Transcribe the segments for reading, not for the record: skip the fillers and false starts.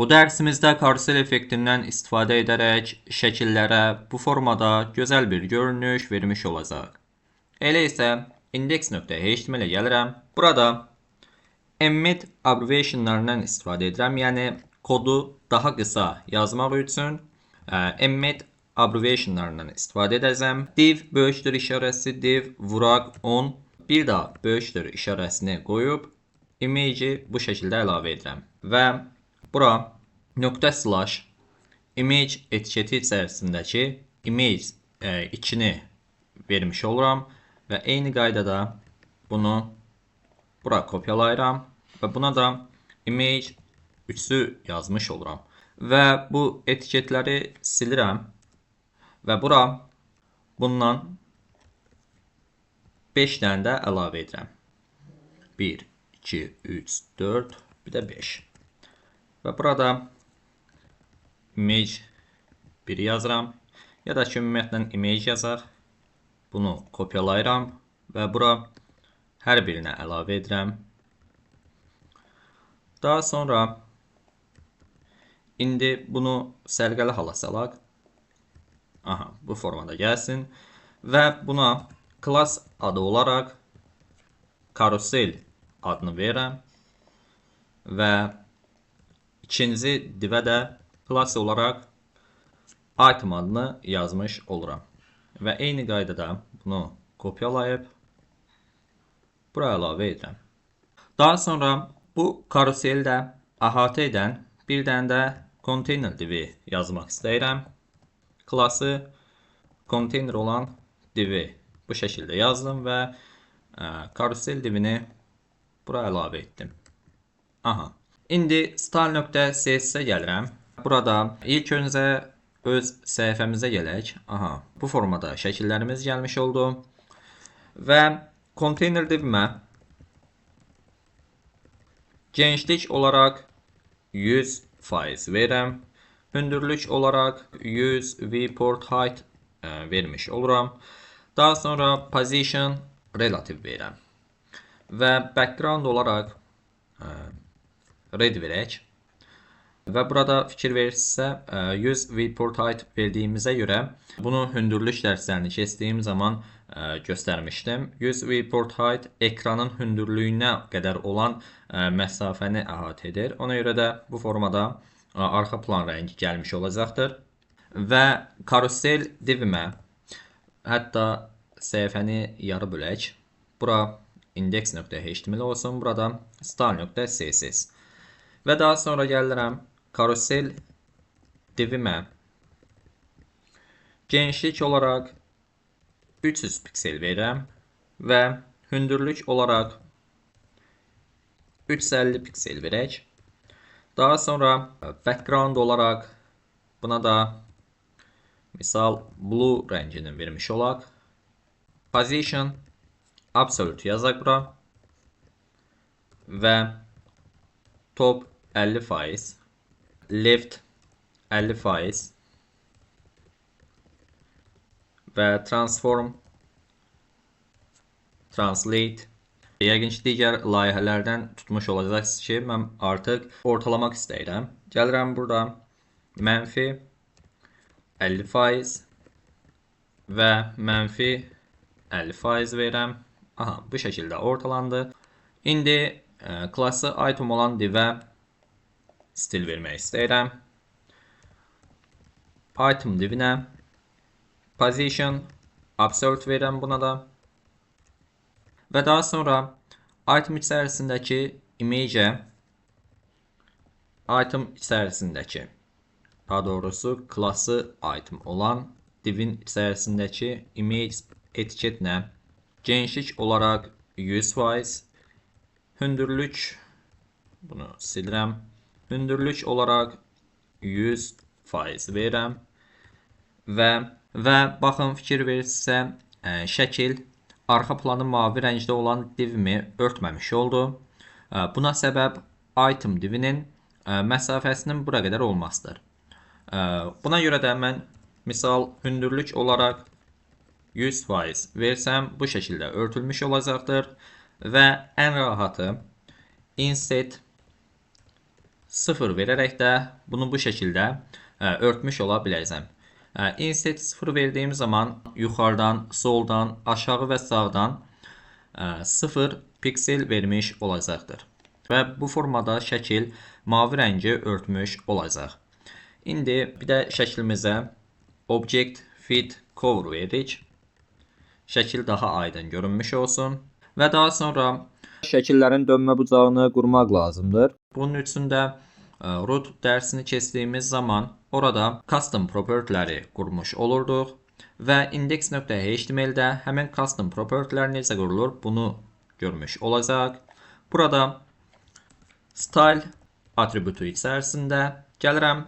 Bu dərsimizdə karusel effektindən istifadə edərək şəkillərə bu formada gözəl bir görünüş vermiş olacaq. Elə isə index.html-ə gəlirəm. Burada embed abbreviationlarından istifadə edirəm. Yəni kodu daha qısa yazmaq üçün embed abbreviationlarından istifadə edəcəm. Div böyükdür işarəsi, div vuraq 10. Bir daha böyükdür işarəsini qoyub image'i bu şəkildə əlavə edirəm. Və bura nöqtə slash image etiketi içərisindəki image 2-ni vermiş oluram və eyni qaydada bunu bura kopyalayıram və buna da image 3'ü yazmış oluram. Və bu etiketləri silirəm və bura bundan 5 dənə də əlavə edirəm. 1, 2, 3, 4, bir də 5. Və burada image 1 yazıram. Ya da ki, ümumiyyətlə image yazaq. Bunu kopyalayıram və bura hər birinə əlavə edirəm. Daha sonra indi bunu sərgəli hala salaq. Aha, bu formada gəlsin. Və buna class adı olaraq karusel adını verirəm. Və ikinci divə də class olaraq item adını yazmış oluram. Və eyni qaydada bunu kopyalayıb bura əlavə edirəm. Daha sonra bu karuseldə əhatə edən bir dənə də container divi yazmaq istəyirəm. Klassı container olan divi bu şəkildə yazdım və karusel divini bura əlavə etdim. Aha. İndi style.css-ə gəlirəm. Burada ilk öncə öz səhifəmizə gələk. Aha. Bu formada şəkillərimiz gəlmiş oldu. Və container divimə genişlik olaraq 100% verirəm. Hündürlük olaraq 100 viewport height vermiş oluram. Daha sonra position relative verirəm. Və background olaraq red verək. Və burada fikir verirsinizsə 100 viewport height verdiyimizə görə bunu hündürlük dərslərini keçdiyim zaman göstərmişdim. 100 viewport height ekranın hündürlüyünə qədər olan məsafəni əhatə edir. Ona görə də bu formada arxa plan rəngi gəlmiş olacaqdır. Və karusel divimə hətta səhifəni yarı bölək. Bura index.html olsun. Burada style.css. Və daha sonra gəlirəm karusel divimə genişlik olaraq 300 piksel verirəm və hündürlük olaraq 350 piksel verək. Daha sonra background olaraq buna da misal blue rəngini vermiş olaq. Position absolute yazaq bura və top 50%, left 50% və transform, translate. Yəqin ki, digər layihələrdən tutmuş olacaqsınız ki, mən artıq ortalamaq istəyirəm. Gəlirəm burada mənfi 50% və mənfi 50% verirəm. Aha, bu şəkildə ortalandı. İndi klassı item olan divə stil vermək istəyirəm. Item divinə position absolute verirəm buna da. Və daha sonra item içərisindəki image-ə item içərisindəki, daha doğrusu klassı item olan divin içərisindəki image etiketlə genişlik olaraq 100%, hündürlük, bunu silirəm, hündürlük olaraq 100% verirəm və baxın, fikir verirsinizsə şəkil arxa planı mavi rəngdə olan divimi örtməmiş oldu. Buna səbəb item divinin məsafəsinin bura qədər olmasıdır. Buna görə də mən misal hündürlük olaraq 100% versəm bu şəkildə örtülmüş olacaqdır və ən rahatı inset 0 vererek də bunu bu şəkildə örtmüş ola biləcəm. Inset 0 verdiyim zaman yuxarıdan, soldan, aşağı və sağdan 0 piksel vermiş olacaqdır. Və bu formada şəkil mavi rəngi örtmüş olacaq. İndi bir də şəklimizə Object Fit Cover veririk. Şəkil daha aydın görünmüş olsun. Və daha sonra şəkillərin dönmə bucağını qurmaq lazımdır. Bunun üçün də root dərsini keçdiyimiz zaman orada custom property'ləri qurmuş olurduq və index.html-də həmin custom property'lər necə qurulur bunu görmüş olacaq. Burada style atributu içərisində gəlirəm,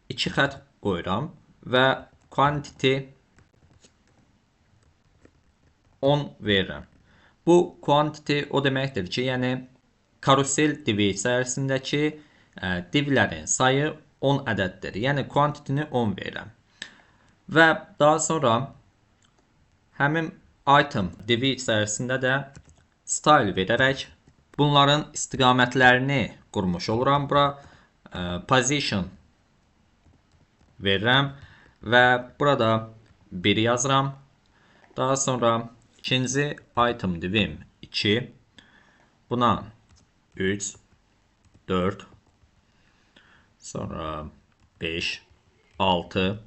2 xətt qoyuram və quantity 10 verirəm. Bu quantity o deməkdir ki, yəni karusel divi içərisindəki divlərin sayı 10 ədəddir. Yəni quantity-ni 10 verirəm. Və daha sonra həmin item divi içərisində də style verərək bunların istiqamətlərini qurmuş oluram. Bura position verirəm və burada 1 yazıram. Daha sonra ikinci item divim 2, buna 3, 4, sonra 5, 6,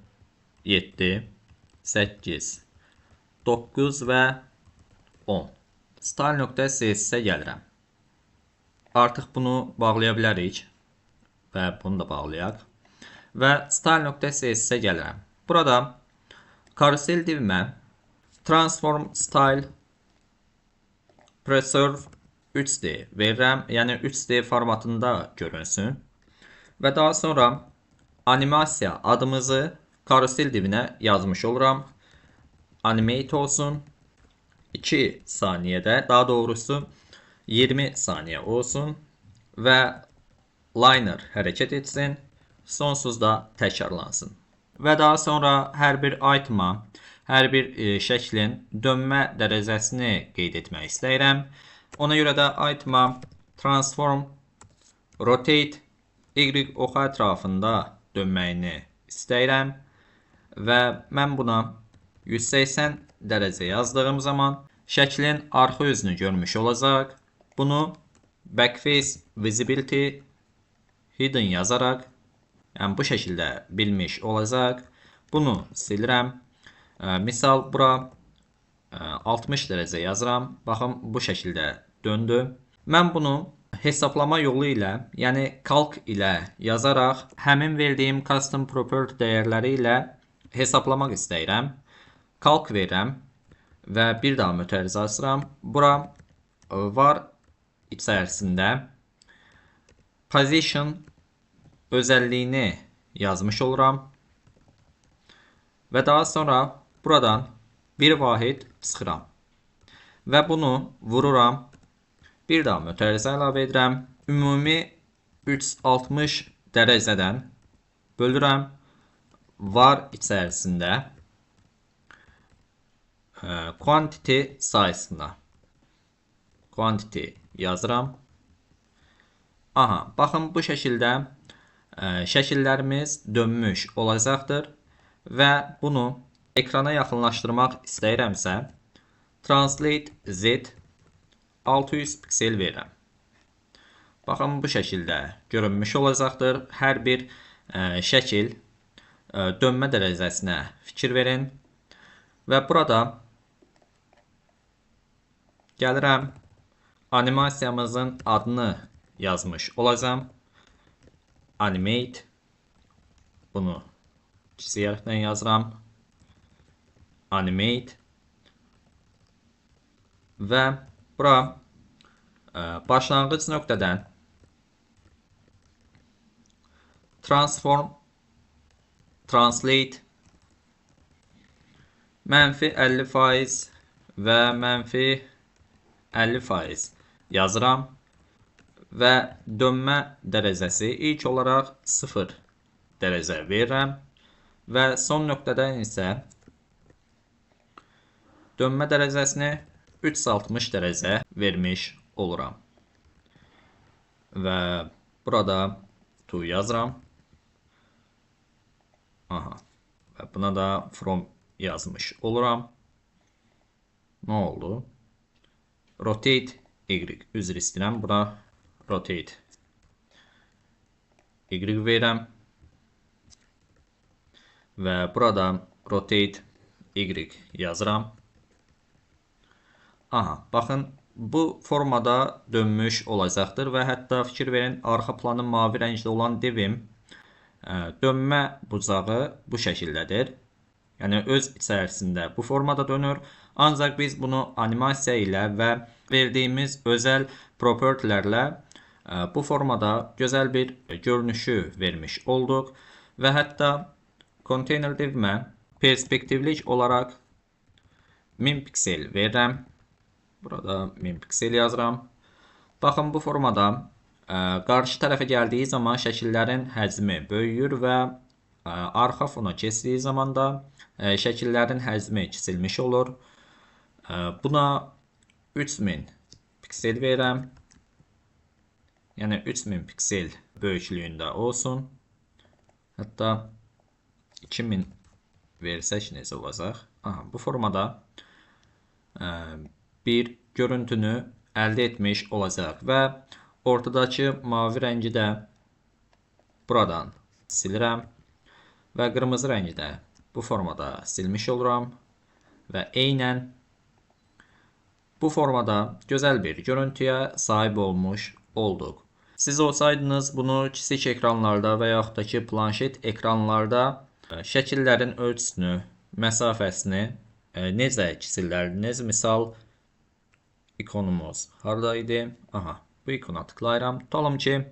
7, 8, 9 və 10. Style.css-ə gəlirəm. Artıq bunu bağlaya bilərik və bunu da bağlayaq. Və style.css-ə gəlirəm. Burada karusel divimə transform style preserve 3D verirəm. Yəni 3D formatında görünsün. Və daha sonra animasiya adımızı karusel divinə yazmış oluram. Animate olsun. 2 saniyədə, daha doğrusu 20 saniyə olsun və liner hərəkət etsin. Sonsuz da təkrarlansın. Və daha sonra hər bir itema, hər bir şəklin dönmə dərəcəsini qeyd etmək istəyirəm. Ona görə də itema transform rotate y ox ətrafında dönməyini istəyirəm. Və mən buna 180 dərəcə yazdığım zaman şəklin arxa yüzünü görmüş olacaq. Bunu backface visibility hidden yazaraq bu şəkildə bilmiş olacaq. Bunu silirəm. Misal bura 60 dərəcə yazıram. Baxın bu şəkildə döndü. Mən bunu hesablama yolu ilə, yəni calc ilə yazaraq həmin verdiyim custom property dəyərləri ilə hesablamaq istəyirəm. Calc verirəm və bir daha mütərizə açıram. Bura var içərisində position özəlliyini yazmış oluram. Və daha sonra buradan bir vahid sıxıram. Və bunu vururam. Bir daha mütərizə əlavə edirəm. Ümumi 360 dərəcədən bölürəm. Var içərisində quantity sayısına. Quantity yazıram. Aha, baxın bu şəkildə şəkillərimiz dönmüş olacaqdır. Və bunu ekrana yaxınlaşdırmaq istəyirəmsə, Translate Z 600 piksel verirəm. Baxın bu şəkildə görünmüş olacaqdır. Hər bir şəkil dönmə dərəcəsinə fikir verin. Və burada gəlirəm, animasiyamızın adını yazmış olacağım. Animate. Bunu kiçik hərflə yazıram. Animate. Və bura başlanğıc nöqtədən transform translate -50% və -50% yazıram və dönmə dərəcəsi ilk olaraq 0 dərəcə verirəm və son nöqtədən isə dönmə dərəcəsini 360 dərəcə vermiş oluram. Və burada to yazıram. Aha. Və buna da from yazmış oluram. Nə oldu? Rotate Y. Üzr istəyirəm. Buna rotate Y verirəm. Və burada rotate Y yazıram. Aha, baxın, bu formada dönmüş olacaqdır və hətta fikir verin, arxa planı mavi rəngdə olan divim dönmə bucağı bu şəkildədir. Yəni öz içərisində bu formada dönür. Ancaq biz bunu animasiya ilə və verdiyimiz özəl propertilərlə bu formada gözəl bir görünüşü vermiş olduq. Və hətta konteyner divimə perspektivlik olaraq 1000 piksel verirəm. Burada 1000 piksel yazıram. Baxın, bu formada qarşı tərəfə gəldiyi zaman şəkillərin həcmi böyüyür və arxa fona keçdiyi zaman da şəkillərin həcmi kiçilmiş olur. Buna 3000 piksel verirəm. Yəni 3000 piksel böyüklüyündə olsun. Hətta 2000 versək necə olacaq? Aha, bu formada bir görüntünü əldə etmiş olacaq və ortadakı mavi rəngi də buradan silirəm və qırmızı rəngi də bu formada silmiş oluram və eynən bu formada gözəl bir görüntüyə sahib olmuş olduq. Siz olsaydınız bunu kiçik ekranlarda və yaxud da ki planşet ekranlarda şəkillərin ölçüsünü, məsafəsini necə kiçildərdiniz? Misal, ikonumuz haradaydı? Aha, bu ikona tıklayıram. Tutalım ki,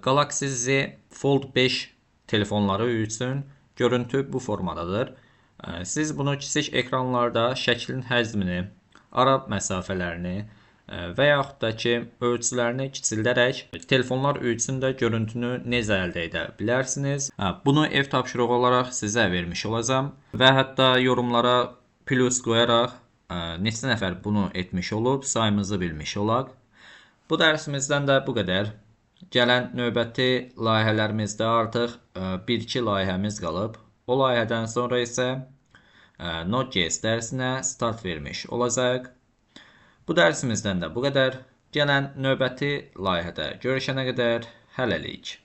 Galaxy Z Fold 5 telefonları üçün görüntü bu formadadır. Siz bunu kiçik ekranlarda şəklin həcmini, ara məsafələrini və yaxud da ki ölçülərini kiçildərək telefonlar üçün də görüntünü necə əldə edə bilərsiniz. Bunu ev tapşırığı olaraq sizə vermiş olacağım və hətta yorumlara plus qoyaraq neçə nəfər bunu etmiş olub, sayımızı bilmiş olaq. Bu dərsimizdən də bu qədər. Gələn növbəti layihələrimizdə artıq 1-2 layihəmiz qalıb. O layihədən sonra isə Node.js dərsinə start vermiş olacaq. Bu dərsimizdən də bu qədər. Gələn növbəti layihədə görüşənə qədər hələlik.